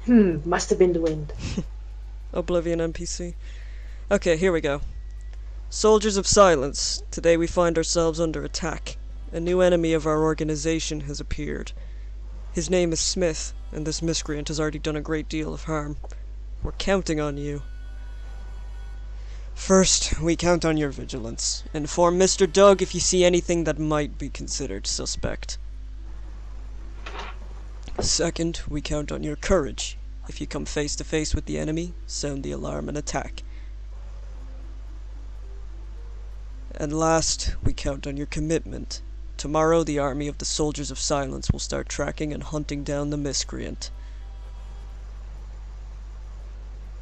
Must have been the wind. Oblivion NPC. Okay, here we go. Soldiers of Silence. Today we find ourselves under attack. A new enemy of our organization has appeared. His name is Smith, and this miscreant has already done a great deal of harm. We're counting on you. First, we count on your vigilance. Inform Mr. Doug if you see anything that might be considered suspect. Second, we count on your courage. If you come face to face with the enemy, sound the alarm and attack. And last, we count on your commitment. Tomorrow, the army of the Soldiers of Silence will start tracking and hunting down the miscreant.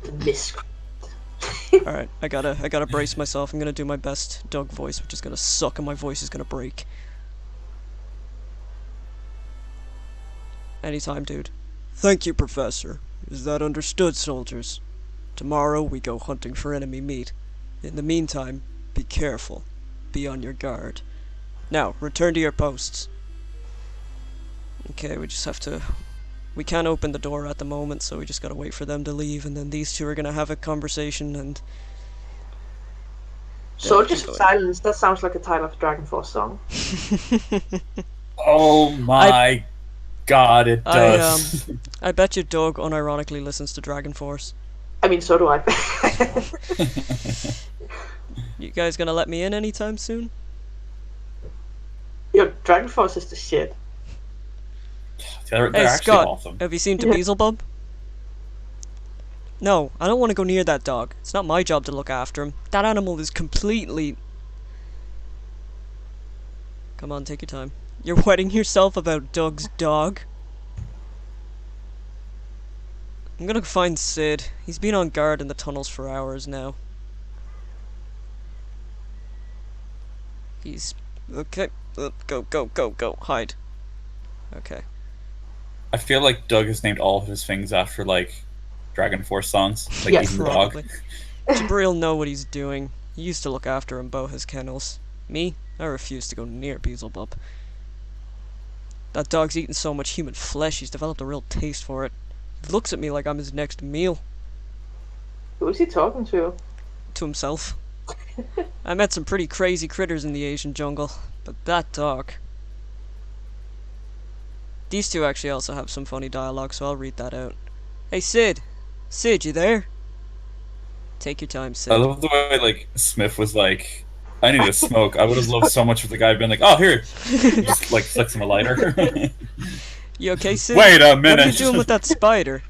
The miscreant. Alright, I gotta brace myself. I'm gonna do my best Doug voice, which is gonna suck and my voice is gonna break. Anytime, dude. Thank you, Professor. Is that understood, soldiers? Tomorrow we go hunting for enemy meat. In the meantime, be careful. Be on your guard. Now, return to your posts. Okay, we just have to... We can't open the door at the moment, so we just gotta wait for them to leave, and then these two are gonna have a conversation, and... Soldiers of Silence, that sounds like a title of a Dragon Force song. Oh my god, it does. I bet you Doug unironically listens to Dragon Force. I mean, so do I. You guys gonna let me in anytime soon? Yo, Dragon Force is the shit. They're Hey actually Scott, awesome. have you seen Beelzebub? No, I don't want to go near that dog. It's not my job to look after him. That animal is completely... Come on, take your time. You're wetting yourself about Doug's dog? I'm gonna find Sid. He's been on guard in the tunnels for hours now. He's... Okay. Go. Hide. Okay. I feel like Doug has named all of his things after, like, Dragon Force songs. Like, Yes. even the dog. Probably. Jabril know what he's doing. He used to look after him, both his kennels. Me? I refuse to go near Beelzebub. That dog's eaten so much human flesh, he's developed a real taste for it. He looks at me like I'm his next meal. Who is he talking to? To himself. I met some pretty crazy critters in the Asian jungle, but that dog... These two actually also have some funny dialogue, so I'll read that out. Hey Sid! Sid, you there? Take your time, Sid. I love the way, like, Smith was like, I need to smoke. I would have loved so much if the guy had been like, oh, here! He just, like, flicks him a lighter. You okay, Sid? Wait a What are you minute! doing with that spider?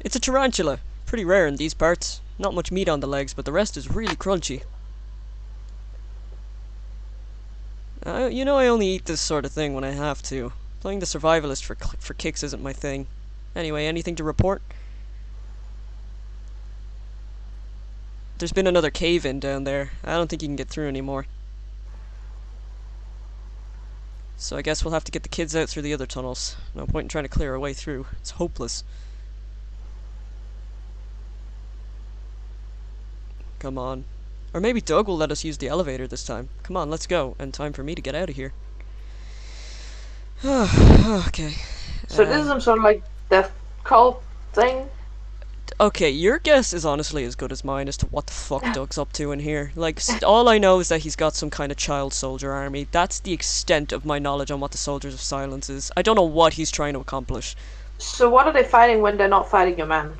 It's a tarantula. Pretty rare in these parts. Not much meat on the legs, but the rest is really crunchy. You know I only eat this sort of thing when I have to. Playing the survivalist for kicks isn't my thing. Anyway, anything to report? There's been another cave-in down there. I don't think you can get through anymore. So I guess we'll have to get the kids out through the other tunnels. No point in trying to clear our way through. It's hopeless. Come on. Or maybe Doug will let us use the elevator this time. Come on, let's go. And time for me to get out of here. Okay. So this is some sort of like death cult thing? Okay, your guess is honestly as good as mine as to what the fuck Doug's up to in here. Like, all I know is that he's got some kind of child soldier army. That's the extent of my knowledge on what the Soldiers of Silence is. I don't know what he's trying to accomplish. So what are they fighting when they're not fighting your man?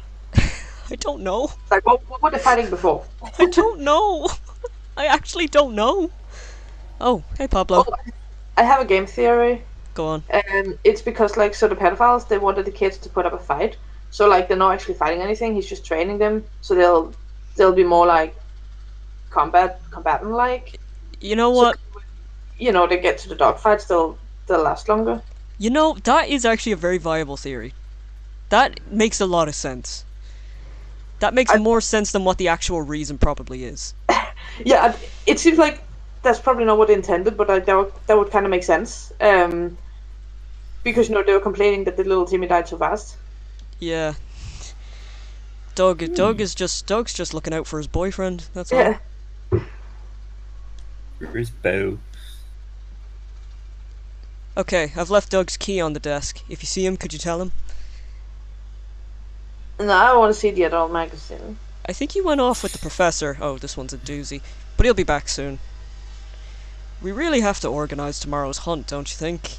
I don't know. Like, what were they fighting before? I don't know. I actually don't know. Oh, hey Pablo. Oh, I have a game theory. Go on. It's because, like, so the pedophiles, they wanted the kids to put up a fight. So, like, they're not actually fighting anything. He's just training them. So they'll be more, like, combatant-like. You know what? So, you know, they get to the dogfights, they'll last longer. You know, that is actually a very viable theory. That makes a lot of sense. That makes more sense than what the actual reason probably is. Yeah, it seems like that's probably not what they intended, but that would kind of make sense. Because, you know, they were complaining that the little Timmy died so fast. Yeah. Doug's just looking out for his boyfriend, that's all. Yeah. Where's Bo? Okay, I've left Doug's key on the desk. If you see him, could you tell him? No, I want to see the adult magazine. I think he went off with the professor. Oh, this one's a doozy. But he'll be back soon. We really have to organize tomorrow's hunt, don't you think?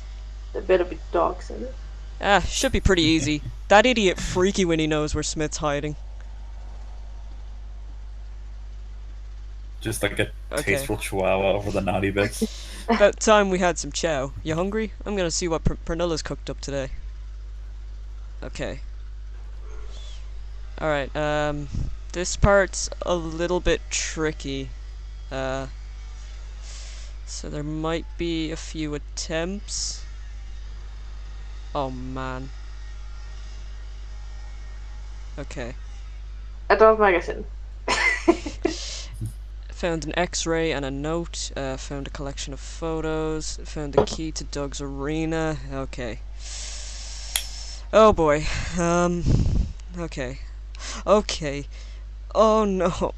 There better be dogs in it. Ah, should be pretty easy. That idiot Freaky when he knows where Smith's hiding. Just like a Okay. tasteful chihuahua over the naughty bits. About time we had some chow. You hungry? I'm gonna see what Pernilla's cooked up today. Okay. Alright, this part's a little bit tricky. So there might be a few attempts. Oh man. Okay. Adult magazine. Found an X-ray and a note. Found a collection of photos. Found the key to Doug's arena. Okay. Oh boy. Okay. Okay. Oh no.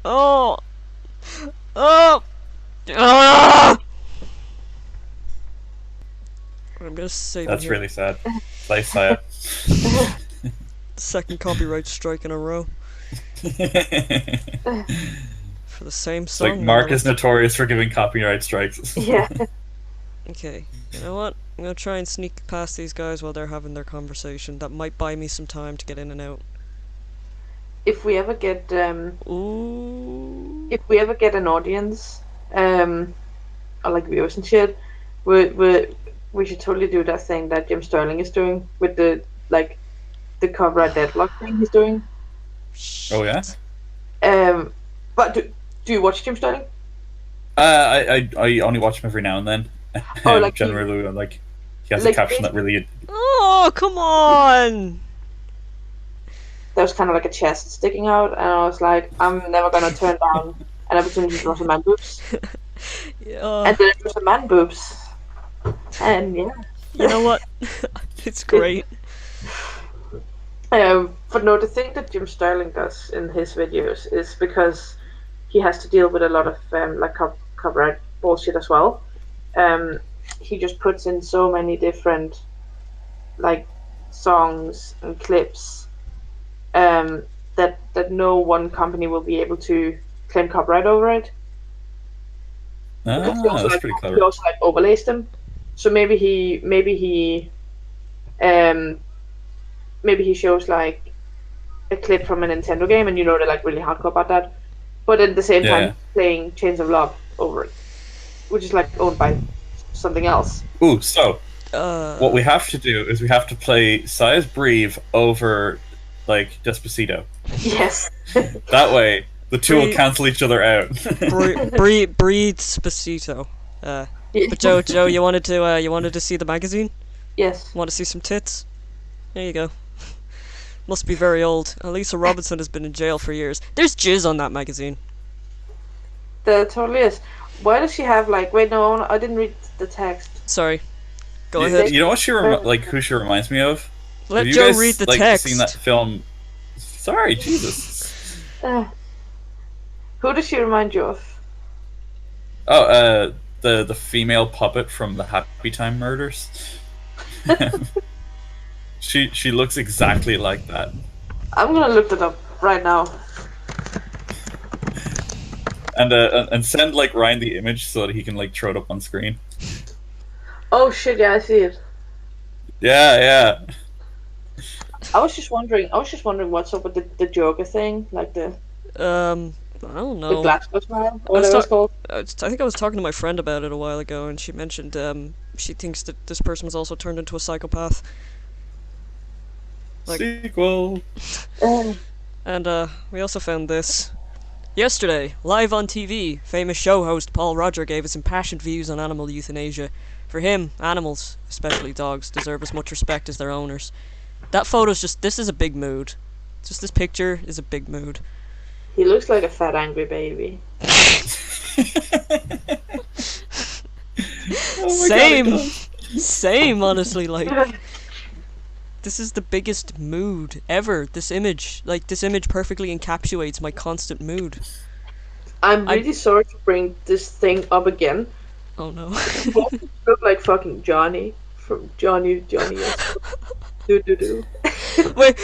Oh. Oh. Ah! I'm gonna save That's it here. really sad. Play sad. Second copyright strike in a row for the same It's song. like Mark is notorious for giving copyright strikes. Yeah. Okay, you know what? I'm gonna try and sneak past these guys while they're having their conversation. That might buy me some time to get in and out. If we ever get Ooh. if we ever get an audience, or like viewers and shit, we should totally do that thing that Jim Sterling is doing with the copyright deadlock thing he's doing. Oh yeah. But do you watch Jim Sterling? I only watch him every now and then. Oh, like generally, like he has like a caption that really. Oh, come on! There was kind of like a chest sticking out, and I was like, I'm never gonna turn down an opportunity to watch a man boobs. Yeah. And then it was a man boobs, and yeah. You know what? It's great. But no, the thing that Jim Sterling does in his videos is because he has to deal with a lot of copyright bullshit as well. He just puts in so many different like songs and clips that no one company will be able to claim copyright over it. Because he also, That's pretty he clever. also overlays them. So maybe he shows like a clip from a Nintendo game, and they're like really hardcore about that. But at the same time, Yeah. playing Chains of Love over it, which is like owned by something else. Ooh, so what we have to do is we have to play Size Breathe over like Despacito. Yes. That way, the two will Breathe. cancel each other out. Breathe Spacito. But Joe, you wanted to see the magazine? Yes. Want to see some tits? There you go. Must be very old. Elisa Robinson has been in jail for years. There's jizz on that magazine. There totally is. Why does she have like? Wait, no, I didn't read the text. Sorry. Go ahead. You know what who she reminds me of? Let Have you Joe guys, read the like, text. Seen that film? Sorry, Jesus. Who does she remind you of? Oh, the female puppet from the Happy Time Murders. She looks exactly like that. I'm gonna look that up right now. And send like Ryan the image so that he can like throw it up on screen. Oh shit! Yeah, I see it. Yeah. I was just wondering what's up with the Joker thing, like the I don't know. Glasgow smile, I was whatever it's called. I think I was talking to my friend about it a while ago, and she mentioned she thinks that this person was also turned into a psychopath. Like- Sequel. And we also found this. Yesterday, live on TV, famous show host Paul Roger gave his impassioned views on animal euthanasia. For him, animals, especially dogs, deserve as much respect as their owners. That photo's this is a big mood. Just this picture is a big mood. He looks like a fat angry baby. Same, honestly, like. This is the biggest mood ever. This image perfectly encapsulates my constant mood. I'm really sorry to bring this thing up again. Oh no. You look like fucking Johnny from Johnny. Do. Wait.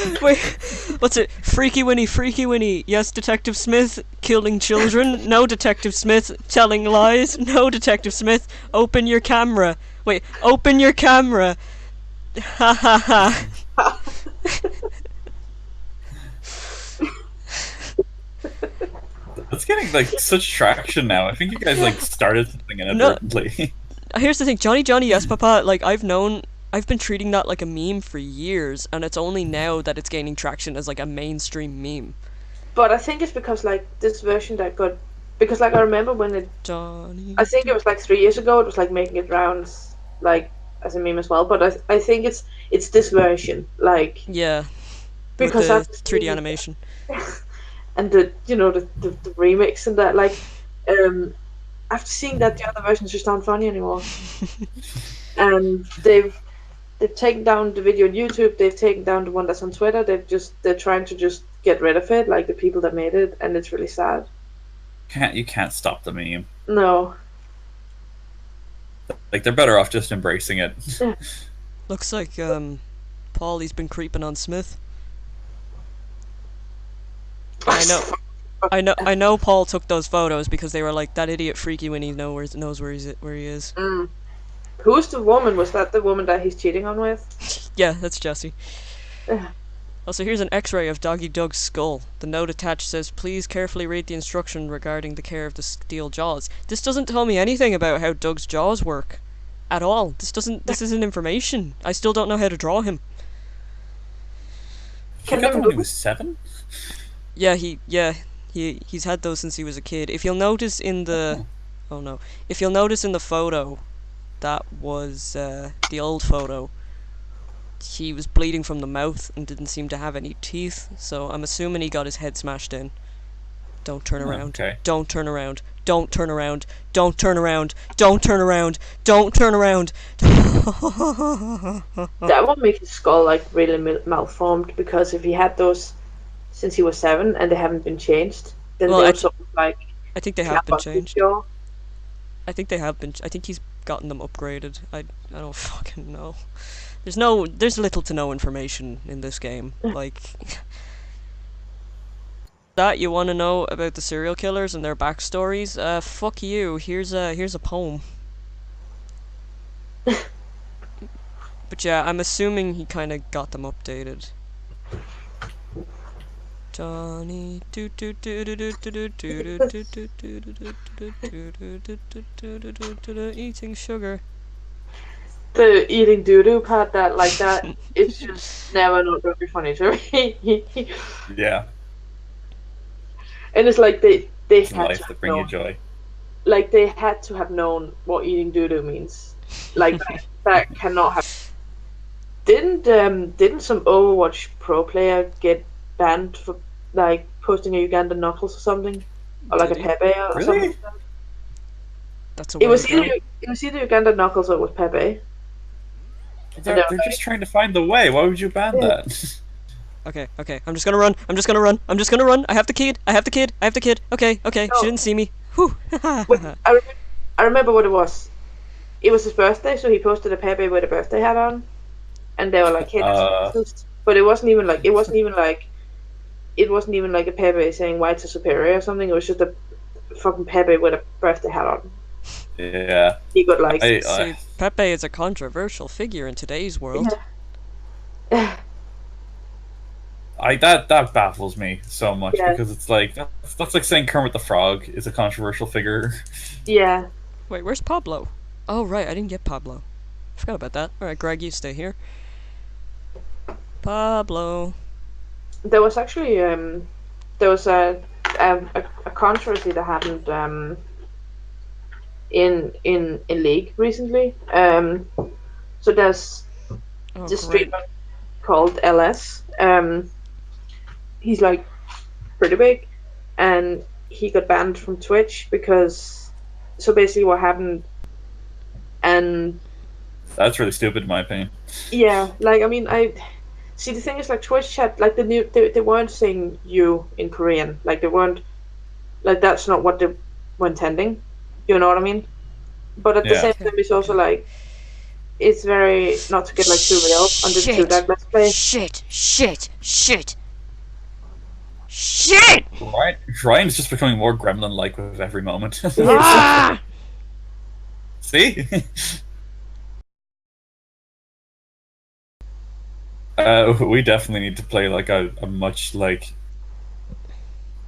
What's it? Freaky Winnie. Yes, Detective Smith. Killing children. No, Detective Smith. Telling lies. No, Detective Smith. Open your camera. Wait, open your camera. Ha ha ha. It's getting like such traction now. I think you guys like started something inadvertently. Here's the thing, Johnny, yes, Papa. Like I've been treating that like a meme for years, and it's only now that it's gaining traction as like a mainstream meme. But I think it's because like this version that got, because like I remember when it, Johnny. I think it was like 3 years ago. It was like making it rounds like as a meme as well. But I think it's this version like Yeah, with because the I've 3D animation. and the the remix and that like after seeing that the other versions just aren't funny anymore. And they've taken down the video on YouTube. They've taken down the one that's on Twitter. They're trying to just get rid of it, like the people that made it, and it's really sad. You can't stop the meme. No. Like they're better off just embracing it. Looks like Paulie's been creeping on Smith. I know Paul took those photos because they were like, that idiot Freaky Winnie knows where he is. Mm. Who's the woman? Was that the woman that he's cheating on with? Yeah, that's Jesse. Also, here's an x-ray of Doggy Doug's skull. The note attached says, please carefully read the instruction regarding the care of the steel jaws. This doesn't tell me anything about how Doug's jaws work. At all. This isn't information. I still don't know how to draw him. He got them when he was 7? Yeah, he's had those since he was a kid. If you'll notice in the... Oh no. If you'll notice in the photo, that was the old photo. He was bleeding from the mouth and didn't seem to have any teeth, so I'm assuming he got his head smashed in. Don't turn around. Okay. Don't turn around. Don't turn around. Don't turn around. Don't turn around. Don't turn around. That would make his skull like really malformed, because if he had those since he was 7 and they haven't been changed, then Well, they would sort of like. I think they have been changed. Jaw. I think they have been. I think he's gotten them upgraded. I don't fucking know. There's little to no information in this game. Like that you want to know about the serial killers and their backstories? Fuck you. Here's a poem. But yeah, I'm assuming he kind of got them updated. Johnny eating sugar. The eating doo-doo part, that it's just never not going to be funny to me. Yeah. And it's like they It's had life to that bring you joy. like they had to have known what eating doo-doo means. Like that cannot have. Didn't some Overwatch pro player get banned for like posting a Ugandan knuckles or something, or like a Pepe or Really? something? That's a It was weird either Ugandan knuckles or it was Pepe. They're just trying to find the way. Why would you ban that? Okay. I'm just gonna run. I have the kid. Okay. No. She didn't see me. Whew. Wait, I remember what it was. It was his birthday, so he posted a Pepe with a birthday hat on, and they were like, "Hey, that's racist." But it wasn't even like a Pepe saying whites are superior or something. It was just a fucking Pepe with a birthday hat on. Yeah. He got like. See, Pepe is a controversial figure in today's world. Yeah. That baffles me so much, Yeah. because it's like that's like saying Kermit the Frog is a controversial figure. Yeah. Wait, where's Pablo? Oh right, I didn't get Pablo. Forgot about that. All right, Greg, you stay here. Pablo. There was actually there was a controversy that happened in League recently. So there's this streamer called LS. He's like pretty big, and he got banned from Twitch because. So basically, what happened, and That's really stupid in my opinion. yeah, like I mean, I see the thing is like Twitch chat, like they weren't saying you in Korean, like they weren't, like that's not what they were intending. You know what I mean? But at the Yeah. same time, it's also like, it's very not to get like too real on this two Doug let's play. Shit! Ryan's just becoming more gremlin-like with every moment. Ah! See? We definitely need to play like a much like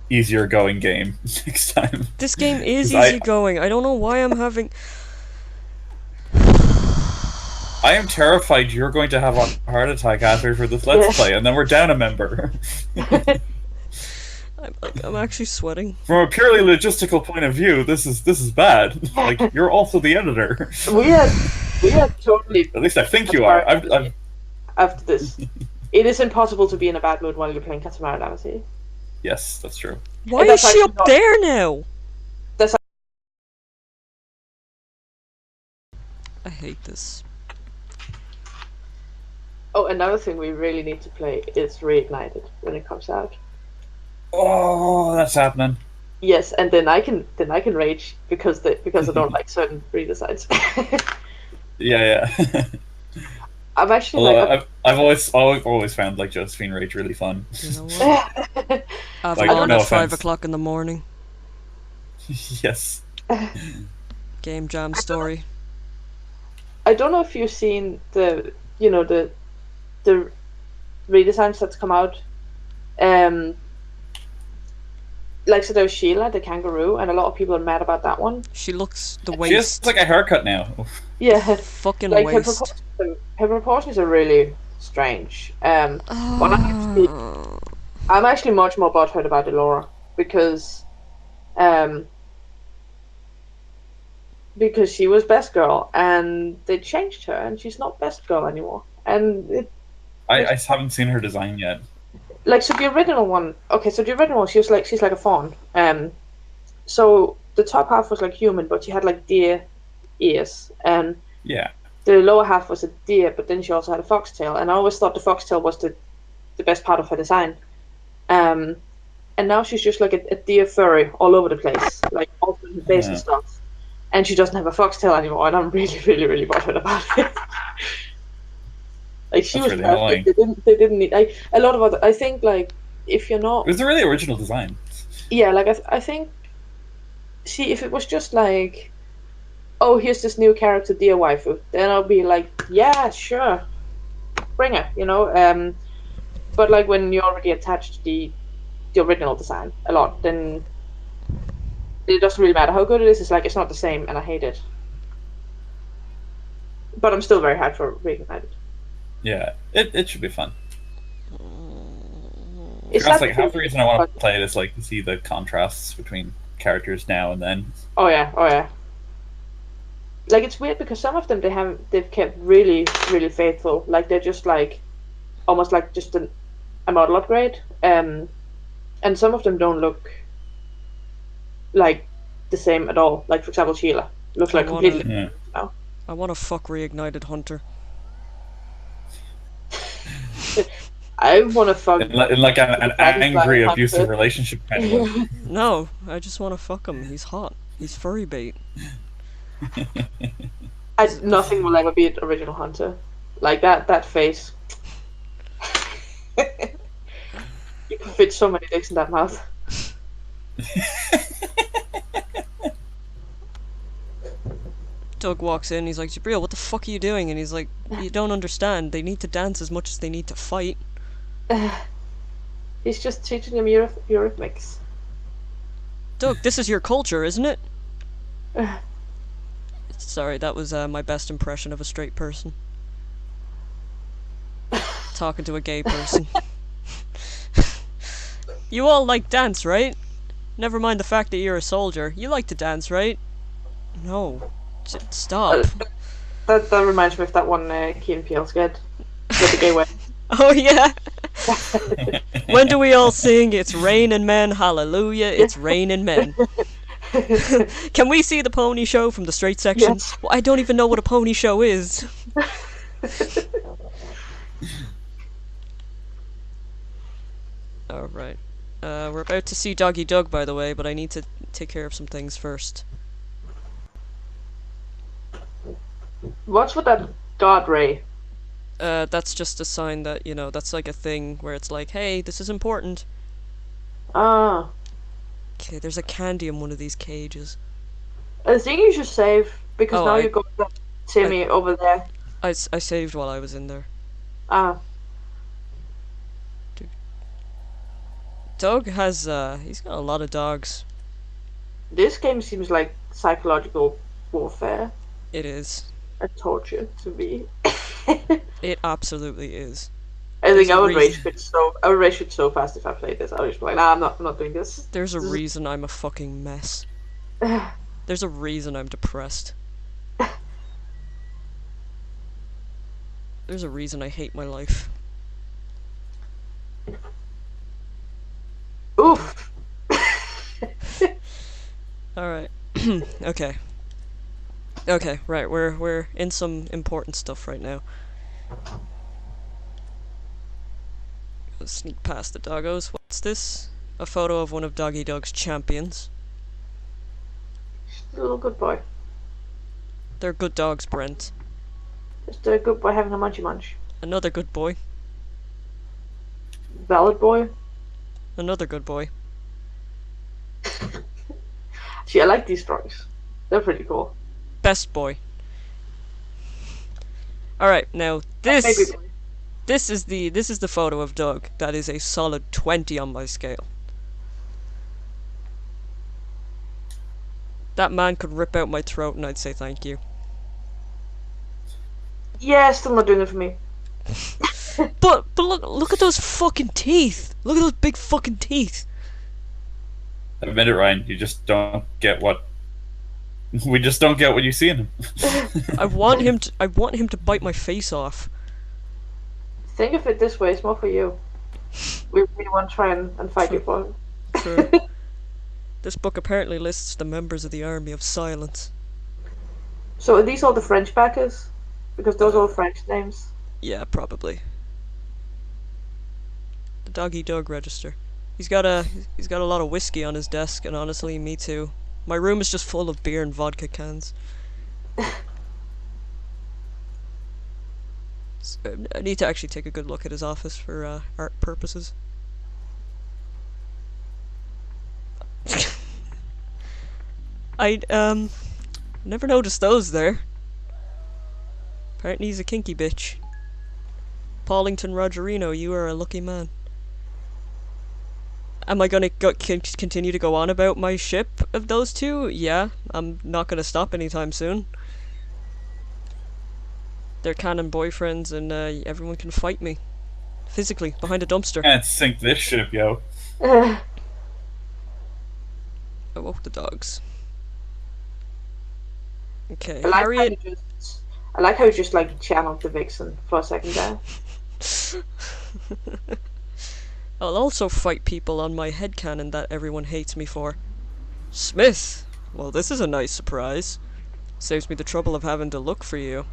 easier going game next time. This game is 'Cause easy going. I don't know why I'm having. I am terrified you're going to have a heart attack after for this Let's Play, and then we're down a member. I'm actually sweating. From a purely logistical point of view, this is bad. Like, you're also the editor. We had totally. At least I think you are. I'm After this, it is impossible to be in a bad mood while you're playing Katamari Damacy. Yes, that's true. Why is she up there now? That's. I hate this. Oh, another thing we really need to play is Reignited when it comes out. Oh, that's happening. Yes, and then I can rage because I don't like certain redesigns. Yeah. I'm actually I've always found like Josephine Rage really fun. You know what? I've Like, on no at 5 offense. o'clock in the morning. Yes. Game jam story. I don't know if you've seen the redesigns that's come out. Like, so there's Sheila, the kangaroo, and a lot of people are mad about that one. She looks the She has waist. like a haircut now. Yeah, Fucking like waist. her proportions are really strange. But I'm actually much more butthurt about Elora because she was best girl and they changed her and she's not best girl anymore. And I haven't seen her design yet. like, so the original one, she's like a fawn. So the top half was like human, but she had like deer ears, and Yeah. the lower half was a deer, but then she also had a foxtail, and I always thought the foxtail was the best part of her design. And now she's just like a deer furry all over the place, like all over her face and stuff. And she doesn't have a foxtail anymore, and I'm really, really, really bothered about it. Like, she That's was really perfect. They didn't need like a lot of other. I think like if you're not. It was a really original design. Yeah, like I think. See, if it was just like, oh, here's this new character, dear waifu, then I'll be like, yeah, sure, bring her, you know. But like when you're already attached to the original design a lot, then it doesn't really matter how good it is. It's like it's not the same, and I hate it. But I'm still very hyped for Reignited. Yeah, it should be fun. It's That's not like half the reason I want to play it is like to see the contrasts between characters now and then. Oh yeah. Like, it's weird because some of them they've kept really, really faithful. Like, they're just like almost like just a model upgrade. And some of them don't look like the same at all. Like, for example, Sheila looks like completely Yeah. now. I want to fuck Reignited Hunter. I want to fuck In like an angry, Hunter. abusive relationship kind of way. No, I just want to fuck him. He's hot. He's furry bait. Nothing will ever beat original Hunter. Like that face. You can fit so many dicks in that mouth. Doug walks in, he's like, Jabril, what the fuck are you doing? And he's like, you don't understand. They need to dance as much as they need to fight. He's just teaching them Eurythmics. Doug, this is your culture, isn't it? Sorry, that was my best impression of a straight person. Talking to a gay person. You all like dance, right? Never mind the fact that you're a soldier. You like to dance, right? No. Stop. That reminds me of that one Key and Peele sketch with the gay wedding. Oh yeah. When do we all sing "It's raining men, hallelujah, it's raining men"? Can we see the pony show from the straight section? Yes. Well, I don't even know what a pony show is. Alright. We're about to see Doggy Doug, by the way, but I need to take care of some things first. What's with that God, Ray. That's just a sign that, that's like a thing where it's like, hey, this is important. Ah. Okay, there's a candy in one of these cages. I think you should save, because Oh, now you got I, Timmy over there. I saved while I was in there. Ah. Doug has, he's got a lot of dogs. This game seems like psychological warfare It is. and torture to me. It absolutely is. I There's think a I would reason. I would rage quit so fast if I played this. I would just be like, nah, I'm not doing this. There's a reason I'm a fucking mess. There's a reason I'm depressed. There's a reason I hate my life. Oof. Alright. Okay. Okay, right, we're in some important stuff right now. Let's sneak past the doggos. What's this? A photo of one of Doggy Doug's champions. Just a little good boy. They're good dogs, Brent. Just a good boy having a munchy munch. Another good boy. Valid boy. Another good boy. See, I like these drawings. They're pretty cool. Best boy. Alright, now Maybe this is the photo of Doug. That is a solid 20 on my scale. That man could rip out my throat and I'd say thank you. yeah, still not doing it for me. But look at those fucking teeth. Look at those big fucking teeth. Admit it, Ryan. You just don't get what. We just don't get what you see in him. I want him to bite my face off. Think of it this way, it's more for you. We really want to try and fight you for him. True. This book apparently lists the members of the Army of Silence. So are these all the French backers? Because those are all French names. Yeah, probably. The Doggy Doug register. He's got a lot of whiskey on his desk, and honestly, me too. My room is just full of beer and vodka cans. So, I need to actually take a good look at his office for art purposes. I never noticed those there. Apparently he's a kinky bitch. Paulington Rogerino, you are a lucky man. Am I gonna continue to go on about my ship of those two? Yeah, I'm not gonna stop anytime soon. They're canon boyfriends and everyone can fight me. Physically, behind a dumpster. Can't sink this ship, yo. I woke the dogs. Okay, Harriet... I like how you just like channeled the vixen for a second there. I'll also fight people on my headcanon that everyone hates me for. Smith! Well, this is a nice surprise. Saves me the trouble of having to look for you.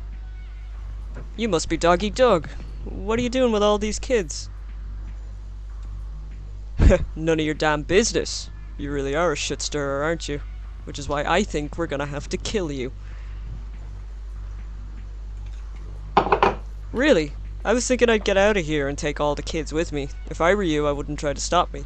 You must be Doggy Doug. What are you doing with all these kids? None of your damn business. You really are a shit stirrer, aren't you? Which is why I think we're gonna have to kill you. Really? I was thinking I'd get out of here and take all the kids with me. If I were you, I wouldn't try to stop me.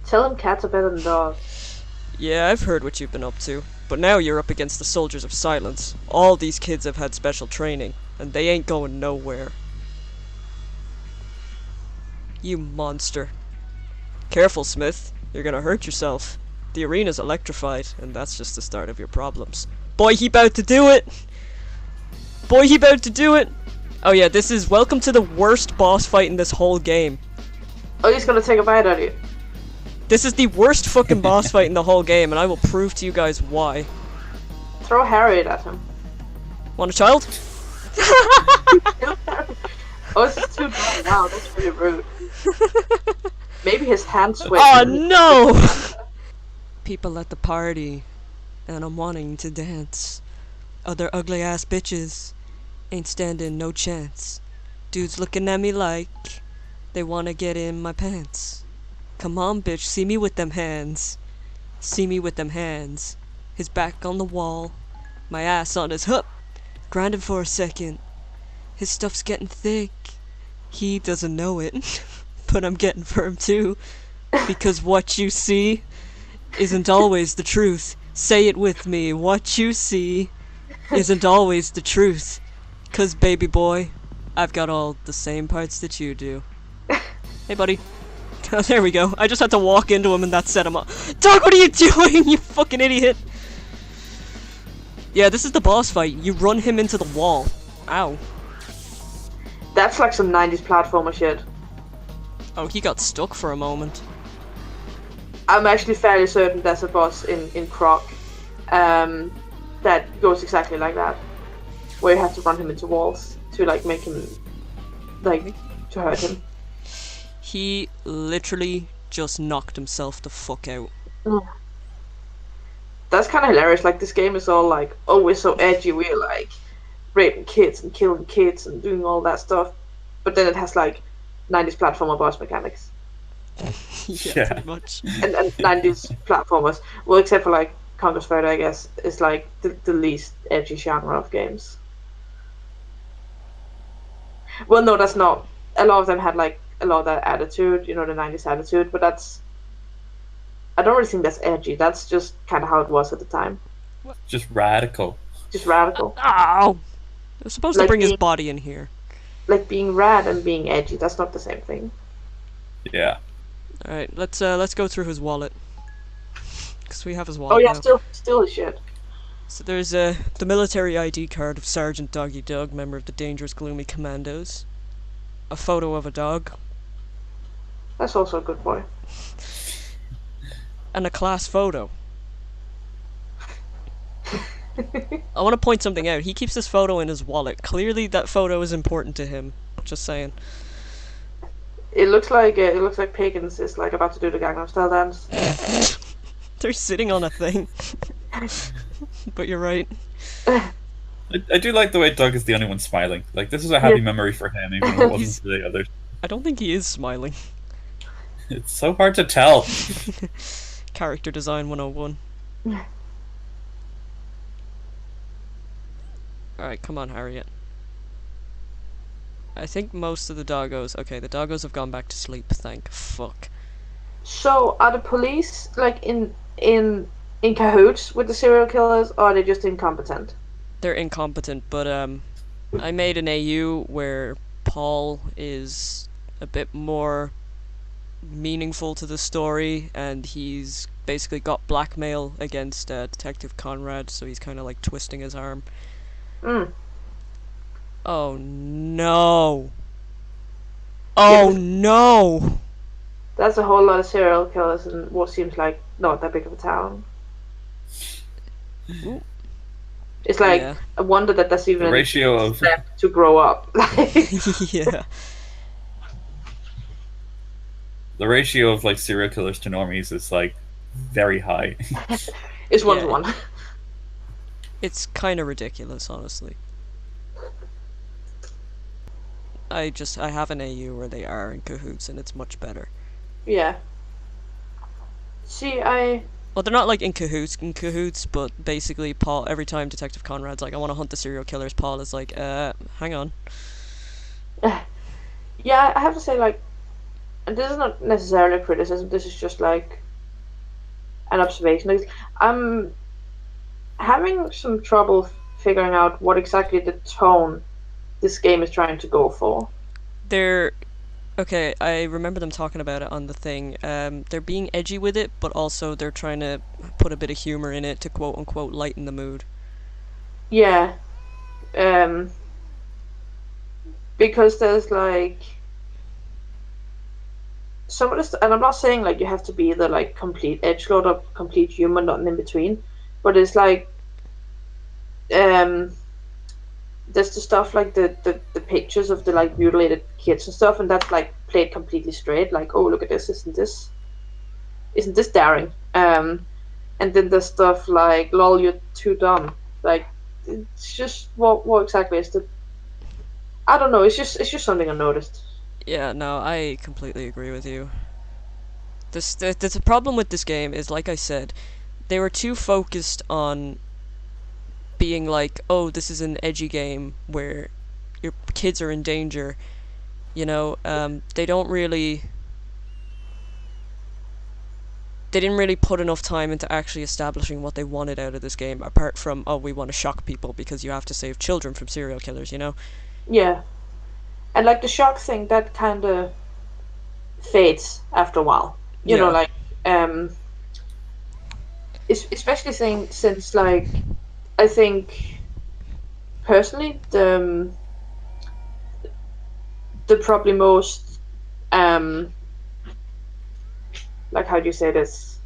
Tell him cats are better than dogs. Yeah, I've heard what you've been up to. But now you're up against the soldiers of silence. All these kids have had special training, and they ain't going nowhere. You monster. Careful, Smith. You're gonna hurt yourself. The arena's electrified, and that's just the start of your problems. Boy, he about to do it! Boy, he about to do it! Oh yeah, this is welcome to the worst boss fight in this whole game. Oh, he's gonna take a bite out of you. This is the worst fucking boss fight in the whole game, and I will prove to you guys why. Throw Harriet at him. Want a child? Oh, this is too bad. Wow, that's really rude. Maybe his hand switched. Oh no! People at the party, and I'm wanting to dance. Other ugly ass bitches ain't standing no chance. Dudes looking at me like they wanna get in my pants. Come on, bitch, see me with them hands. See me with them hands. his back on the wall, my ass on his hip, grinding for a second. His stuff's getting thick. He doesn't know it, but I'm getting firm too. Because what you see isn't always the truth. Say it with me. What you see isn't always the truth. 'Cause baby boy, I've got all the same parts that you do. Hey buddy. Oh, there we go. I just had to walk into him and that set him up. Doug, what are you doing, you fucking idiot? Yeah, this is the boss fight. You run him into the wall. Ow. That's like some 90s platformer shit. Oh, he got stuck for a moment. I'm actually fairly certain there's a boss in Croc that goes exactly like that. Where you have to run him into walls to like make him, like, to hurt him. He literally just knocked himself the fuck out. That's kind of hilarious. Like, this game is all like, oh, we're so edgy, we're like raping kids and killing kids and doing all that stuff. But then it has like 90s platformer boss mechanics. Yeah, pretty much. And 90s platformers, well, except for like Conker's Bad, I guess, is like the least edgy genre of games. Well, no, that's not. A lot of them had like a lot of that attitude, you know, the 90s attitude, but that's. I don't really think that's edgy. That's just kind of how it was at the time. Just radical. Just radical. Ow! I was supposed to Like bring his being- body in here. Like being rad and being edgy, that's not the same thing. Yeah. Alright, let's go through his wallet. Because we have his Oh wallet yeah, now. still his shit. So there's the military ID card of Sergeant Doggy Doug, member of the Dangerous Gloomy Commandos. A photo of a dog. That's also a good boy. And a class photo. I want to point something out. He keeps this photo in his wallet. Clearly that photo is important to him. Just saying. It looks like Pagans is like about to do the Gangnam Style dance. They're sitting on a thing. But you're right. I do like the way Doug is the only one smiling. Like, this is a happy Yeah. memory for him, even though it He's- wasn't for the others. I don't think he is smiling. It's so hard to tell. Character design 101. Alright, come on, Harriet. I think most of the doggos... Okay, the doggos have gone back to sleep, thank fuck. So are the police like in cahoots with the serial killers, or are they just incompetent? They're incompetent, but I made an AU where Paul is a bit more meaningful to the story, and he's basically got blackmail against Detective Conrad, so he's kind of like twisting his arm. Mm. Oh no! Oh no! That's a whole lot of serial killers in what seems like not that big of a town. Ooh. It's like Yeah. a wonder that that's even The ratio a of step to grow up. Yeah. the ratio of like serial killers to normies is like very high. It's 1 to Yeah. 1. It's kind of ridiculous, honestly. I have an AU where they are in cahoots, and it's much better. Yeah. See, Well, they're not like in cahoots, but basically Paul, every time Detective Conrad's like, I want to hunt the serial killers, Paul is like, hang on. yeah, I have to say, like, and this is not necessarily a criticism, this is just like an observation. Like, I'm having some trouble figuring out what exactly the tone this game is trying to go for. Okay, I remember them talking about it on the thing. They're being edgy with it, but also they're trying to put a bit of humor in it to quote unquote lighten the mood. Yeah. Because there's like some of this, and I'm not saying like you have to be the like complete edgelord or complete human, nothing in between, but it's like there's the stuff like the pictures of the like mutilated kids and stuff, and that's like played completely straight, like, oh, look at this, isn't this daring? And then there's stuff like, lol, you're too dumb. Like, it's just what exactly is the, I don't know, it's just something I noticed. Yeah, no, I completely agree with you. The problem with this game is, like I said, they were too focused on being like, oh, this is an edgy game where your kids are in danger. You know, they don't really. They didn't really put enough time into actually establishing what they wanted out of this game, apart from, oh, we want to shock people because you have to save children from serial killers, you know? Yeah, and like the shock thing that kind of fades after a while. You know, Yeah. like um, especially since like I think personally the probably most like how do you say this?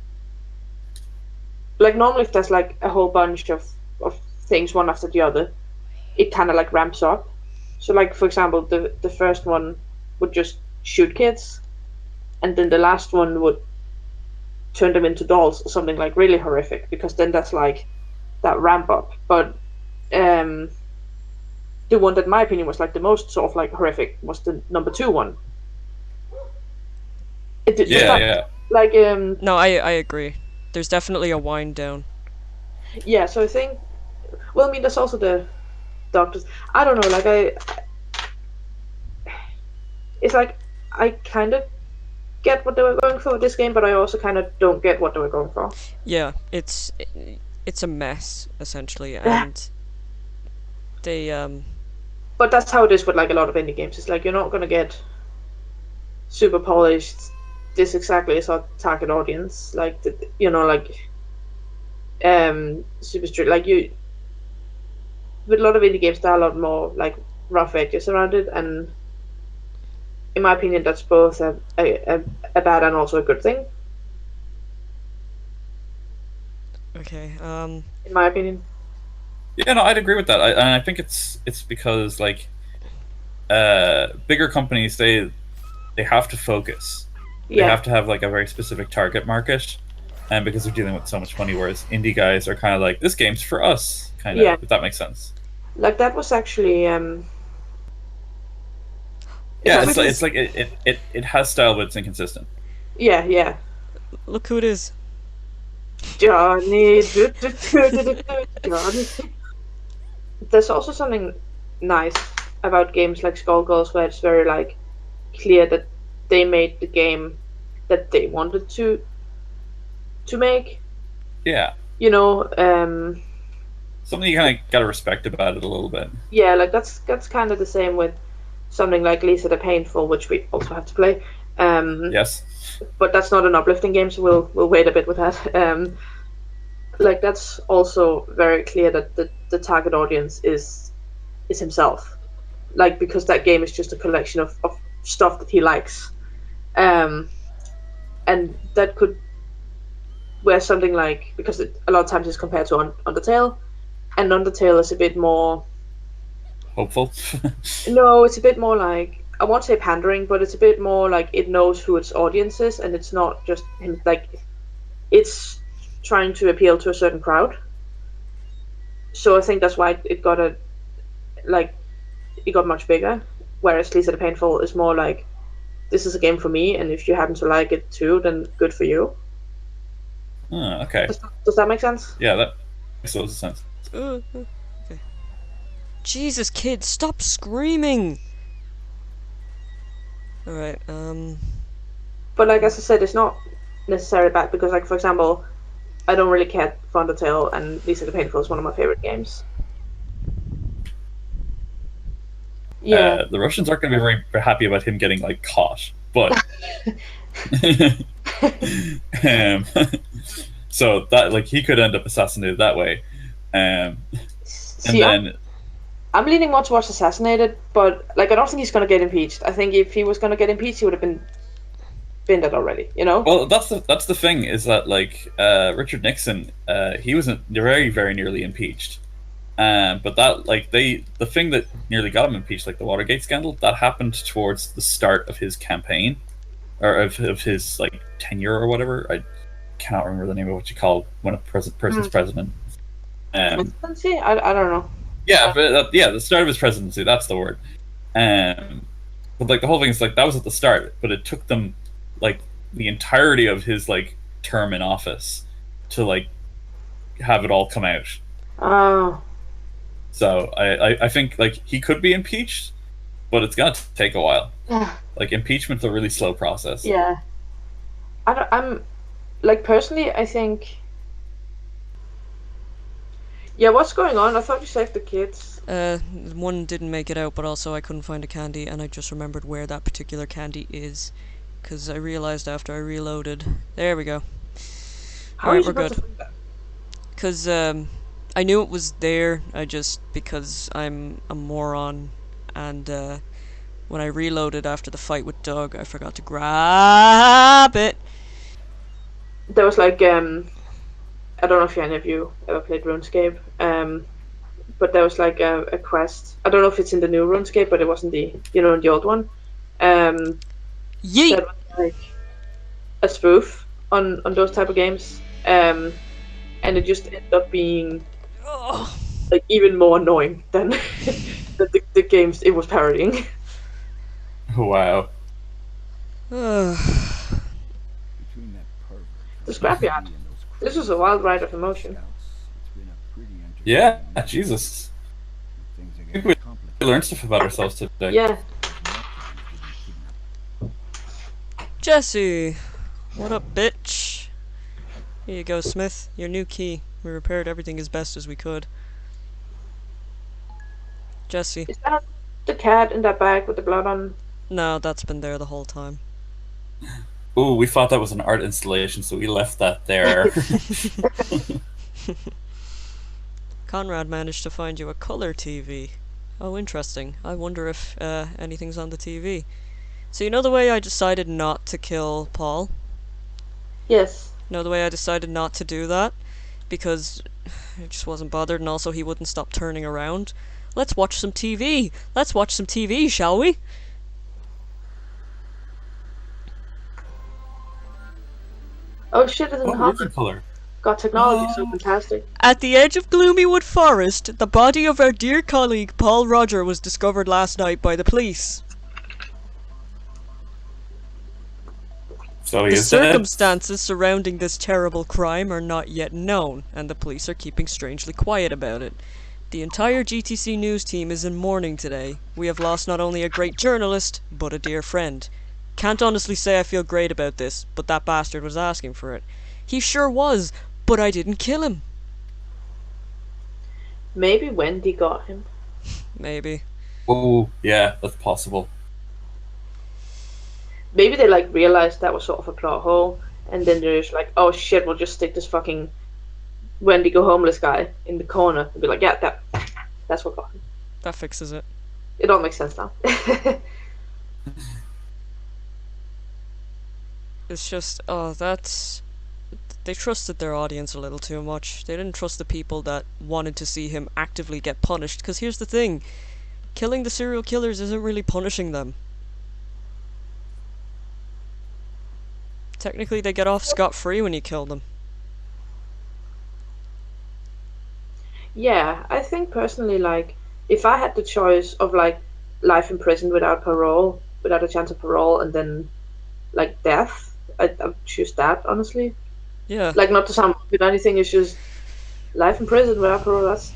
Like normally if there's like a whole bunch of things one after the other, it kind of like ramps up. So like for example, the first one would just shoot kids, and then the last one would turn them into dolls or something like really horrific, because then that's like that ramp up. But um, the one that in my opinion was like the most sort of like horrific was the number two one. Does Yeah, that yeah. like No, I agree. There's definitely a wind down. yeah? So I think well, I mean, there's also the doctors. I don't know. Like it's like I kind of get what they were going for with this game, but I also kind of don't get what they were going for. Yeah, it's a mess essentially, and they But that's how it is with like a lot of indie games. It's like you're not gonna get super polished. This exactly is our target audience. Like you know, like super strict. Like you with a lot of indie games, there are a lot more like rough edges around it, and in my opinion, that's both a bad and also a good thing. okay. In my opinion, Yeah, no, I'd agree with that. And I think it's because like bigger companies they have to focus. They yeah, have to have like a very specific target market, and because they're dealing with so much money, whereas indie guys are kind of like this game's for us, kind yeah. of. If that makes sense. Like that was actually Yeah, sorry. it's like it has style, but it's inconsistent. Yeah, yeah. Look who it is. Johnny. Johnny. There's also something nice about games like Skullgirls where it's very like clear that they made the game that they wanted to make. Yeah, You know, something you kind of gotta respect about it a little bit. yeah, like that's kind of the same with something like Lisa the Painful, which we also have to play. Yes. But that's not an uplifting game, so we'll wait a bit with that. Like that's also very clear that the target audience is himself. Like because that game is just a collection of stuff that he likes. And that could where something like because a lot of times it's compared to Undertale, and Undertale is a bit more. Hopeful. No, it's a bit more like I won't say pandering, but it's a bit more like it knows who its audience is, and it's not just him. Like it's trying to appeal to a certain crowd. So I think that's why it got a like it got much bigger. Whereas Lisa the Painful is more like this is a game for me, and if you happen to like it too, then good for you. Okay. Does that make sense? Yeah, that makes lots of sense. Okay. Jesus, kids, stop screaming. All right. But like as I said, it's not necessarily bad because like for example, I don't really care for Undertale, and Lisa the Painful is one of my favorite games. Yeah. The Russians aren't going to be very, very happy about him getting like caught, but um, so that like he could end up assassinated that way, and See, then I'm leaning more towards assassinated, but like I don't think he's gonna get impeached. I think if he was gonna get impeached, he would have been dead already. You know? well that's the thing is that like Richard Nixon he was very very nearly impeached, but that like the thing that nearly got him impeached, like the Watergate scandal, that happened towards the start of his campaign or of his like tenure or whatever. I cannot remember the name of what you call when a person's president. Presidency? I don't know. Yeah, but yeah, the start of his presidency. That's the word. But like the whole thing is like that was at the start, but it took them like the entirety of his like term in office to like have it all come out. Oh, So I think like he could be impeached, but it's gonna take a while. Like impeachment's a really slow process. yeah. I'm like personally, I think. Yeah, what's going on? I thought you saved the kids. One didn't make it out, but also I couldn't find a candy, and I just remembered where that particular candy is, because I realized after I reloaded. There we go. How are you Alright, we're supposed good. to find that? Because, I knew it was there, because I'm a moron, and, when I reloaded after the fight with Doug, I forgot to grab it. There was like I don't know if any of you ever played RuneScape, but there was like a quest. I don't know if it's in the new RuneScape, but it wasn't the in the old one. Um, Yeet! that was like a spoof on those type of games. And it just ended up being Oh. like even more annoying than the games it was parodying. Wow. The scrapyard. This was a wild ride of emotion. Yeah, Jesus. I think we learned stuff about ourselves today. Yeah. Jesse! What up, bitch? Here you go, Smith. Your new key. We repaired everything as best as we could. Jesse. Is that the cat in that bag with the blood on? No, that's been there the whole time. Ooh, we thought that was an art installation, so we left that there. Conrad managed to find you a color TV. Oh, interesting. I wonder if anything's on the TV. So you know the way I decided not to kill Paul? Yes. You know the way I decided not to do that? Because I just wasn't bothered, and also he wouldn't stop turning around. Let's watch some TV! Let's watch some TV, shall we? Oh shit! It's in What was the color? God, technology is so fantastic. At the edge of Gloomywood Forest, the body of our dear colleague Paul Roger was discovered last night by the police. So he The is dead. circumstances surrounding this terrible crime are not yet known, and the police are keeping strangely quiet about it. The entire GTC news team is in mourning today. We have lost not only a great journalist, but a dear friend. Can't honestly say I feel great about this, but that bastard was asking for it. He sure was, but I didn't kill him. Maybe Wendy got him. Maybe. Oh, yeah, that's possible. Maybe they like realized that was sort of a plot hole, and then they're just like, "Oh shit, we'll just stick this fucking Wendigo homeless guy in the corner and be like, yeah, that's what got him." That fixes it. It all makes sense now. It's just, oh, that's... They trusted their audience a little too much. They didn't trust the people that wanted to see him actively get punished, because here's the thing. Killing the serial killers isn't really punishing them. Technically, they get off scot-free when you kill them. Yeah, I think personally, like, if I had the choice of like life in prison without parole, without a chance of parole, and then like death, I'd choose that honestly. Yeah. Like, not to sound with anything, it's just life in prison without parole. That's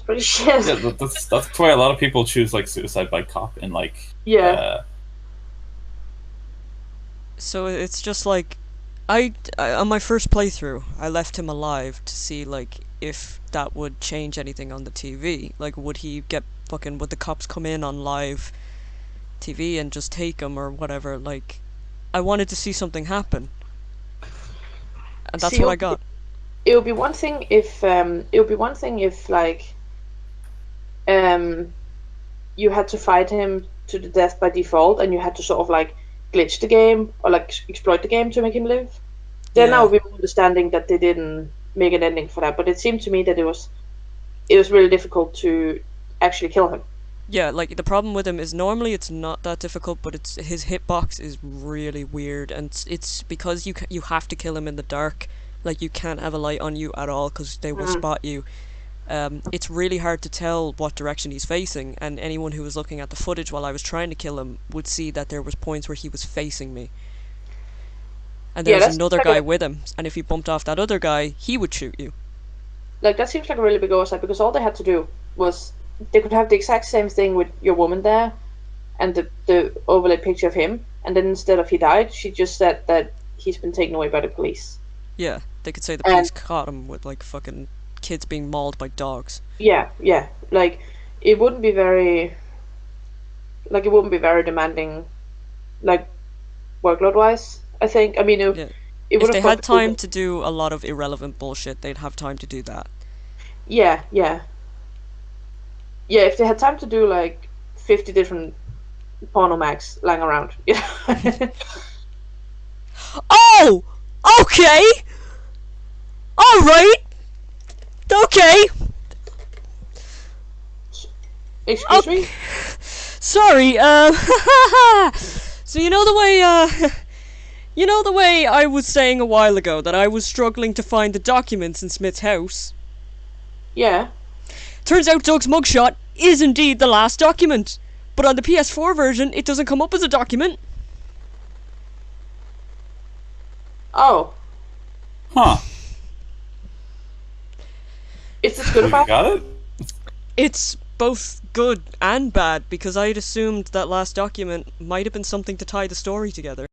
pretty shit. Yeah, that's why a lot of people choose like suicide by cop and like Yeah. So it's just like, I on my first playthrough, I left him alive to see like if that would change anything on the TV. Like, would he get would the cops come in on live TV and just take him or whatever? Like, I wanted to see something happen, and that's See, what I got. It would be one thing if like you had to fight him to the death by default, and you had to sort of like glitch the game or like exploit the game to make him live. Then I Yeah. would be understanding that they didn't make an ending for that. But it seemed to me that it was really difficult to actually kill him. Yeah, like the problem with him is normally it's not that difficult, but it's his hitbox is really weird, and it's because you have to kill him in the dark. Like, you can't have a light on you at all because they will spot you. It's really hard to tell what direction he's facing, and anyone who was looking at the footage while I was trying to kill him would see that there was points where he was facing me. And there Yeah, was that's another like guy with him, and if you bumped off that other guy, he would shoot you. like that seems like a really big oversight because all they had to do was they could have the exact same thing with your woman there and the overlay picture of him, and then instead of he died, she just said that he's been taken away by the police. Yeah, they could say the And police caught him with like fucking kids being mauled by dogs. yeah, yeah, like it wouldn't be very, like it wouldn't be very demanding, like workload wise. I think. I mean, Yeah. it If would they have had got time to do a lot of irrelevant bullshit, they'd have time to do that. Yeah, yeah, yeah. If they had time to do like 50 different porno mags lying around, you know. Oh! Okay! Alright! Okay! Excuse me. Sorry, so you know the way, you know the way I was saying a while ago that I was struggling to find the documents in Smith's house? Yeah. Turns out Doug's mugshot is indeed the last document, but on the PS4 version it doesn't come up as a document. Oh, Huh. is this good We about? got it? It's both good and bad, because I had assumed that last document might have been something to tie the story together.